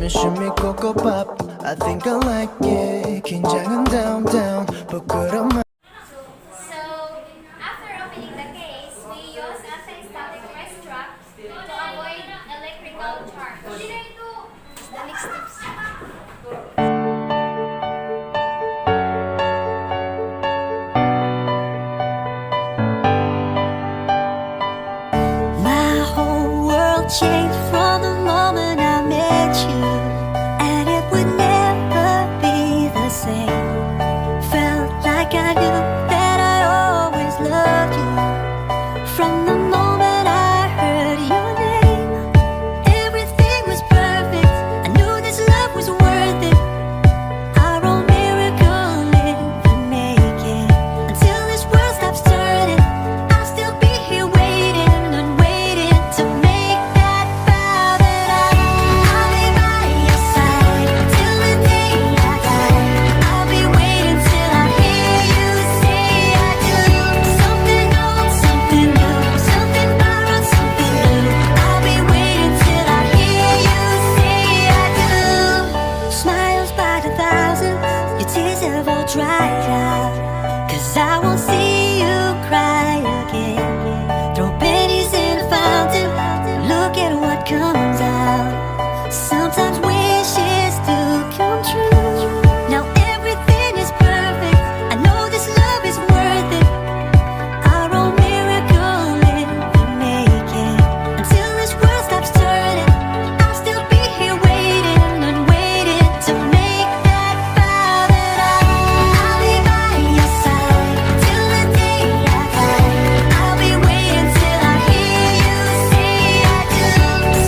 shimmy shimmy cocoa pop. I think I like it. 긴장은 down down. 부끄러움. So, after opening the case, we use anti-static rice trap to avoid electrical charge. The next steps. My whole world changed from the moment I met you, and it would never be the same. Felt like I knew that I always loved you from the moment I heard your name. Everything was perfect. I knew this love was worth it. Our own miracle if we make it. Until this world stops turning, I'll still be here waiting and waiting to make that vow that I'll be by your side till the day I die. I'll be waiting till I hear you say I do. Something old, something new, something borrowed, something new. I'll be waiting till I hear you say I do. Smiles by the thousands, your tears have all dried out. 'Cause I won't see you cry again. Throw pennies in a fountain, look at what comes out. Sometimes wishes do come true. Now everything is perfect. I know this love is worth it. Our own miracle if we make it. Until this world stops turning, I'll still be here waiting and waiting to make that vow that I'll be by your side till the day I die. I'll be waiting till I hear you say I do.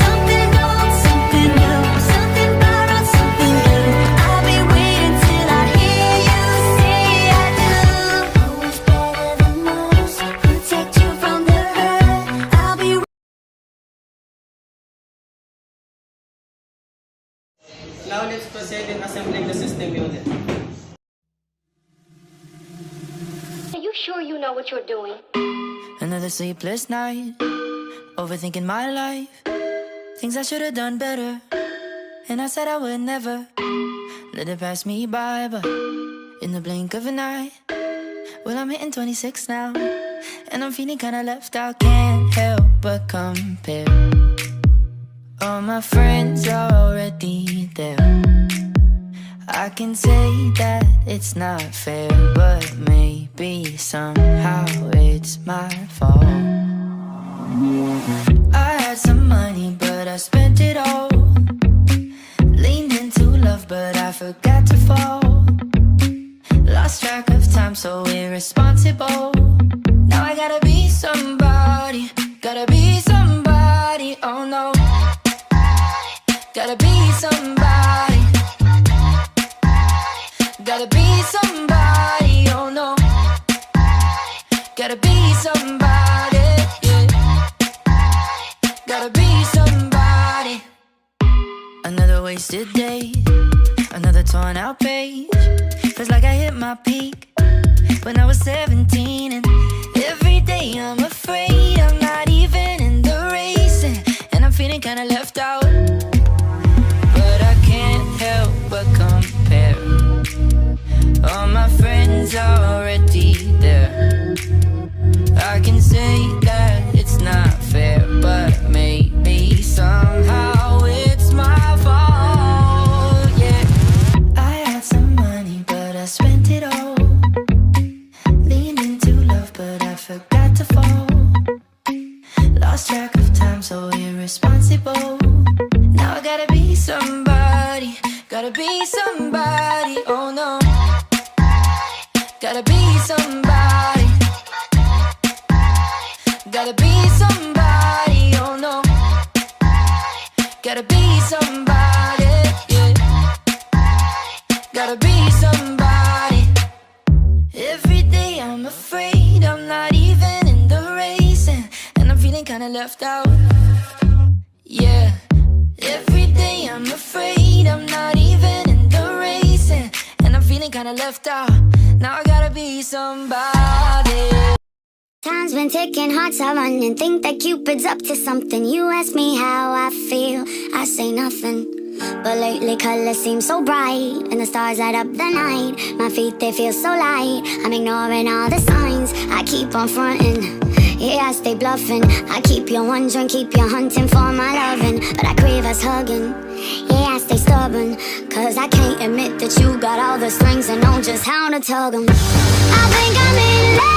Something old, something new, something borrowed, something new. I'll be waiting till I hear you say I do. Always better than most, protect you from the hurt. I'll be Now let's proceed in assembling the system unit. Are you sure you know what you're doing? Another sleepless night, overthinking my life, things I should have done better. And I said I would never let it pass me by, but in the blink of an eye, well, I'm hitting 26 now, and I'm feeling kinda left out. Can't help but compare. All my friends are already there. I can say that it's not fair, but maybe somehow it's my fault. I had some money, but I spent it all. Leaned into love, but I forgot to fall. Lost track of time, so irresponsible. Now I gotta be somebody, gotta be somebody, oh no. Gotta be somebody, gotta be somebody, oh no. Gotta be somebody, yeah. Gotta be somebody. Another wasted day, another torn out page. Feels like I hit my peak when I was 17, and every day I'm afraid I'm not even in the race, and I'm feeling kinda left out. But I can't help but compare. All my friends are already there. I can say that it's not fair, but maybe somehow it's my fault, yeah. I had some money, but I spent it all. Leaned into love, but I forgot to fall. Lost track of time, so irresponsible. Now I gotta be somebody, gotta be somebody, oh no. Gotta be somebody, gotta be somebody, oh no. Gotta be somebody, yeah. Gotta be somebody. Every day I'm afraid I'm not even in the race, and I'm feeling kinda left out, yeah. Every day I'm afraid I'm not even in the race, and I'm feeling kinda left out. Now I gotta be somebody. Time's been ticking, hearts are running. Think that Cupid's up to something. You ask me how I feel, I say nothing. But lately colors seem so bright, and the stars light up the night. My feet, they feel so light. I'm ignoring all the signs, I keep on fronting. Yeah, I stay bluffing. I keep you wondering, keep you hunting for my loving. But I crave us hugging. Yeah, I stay stubborn, cause I can't admit that you got all the strings and know just how to tug 'em. I think I'm in love.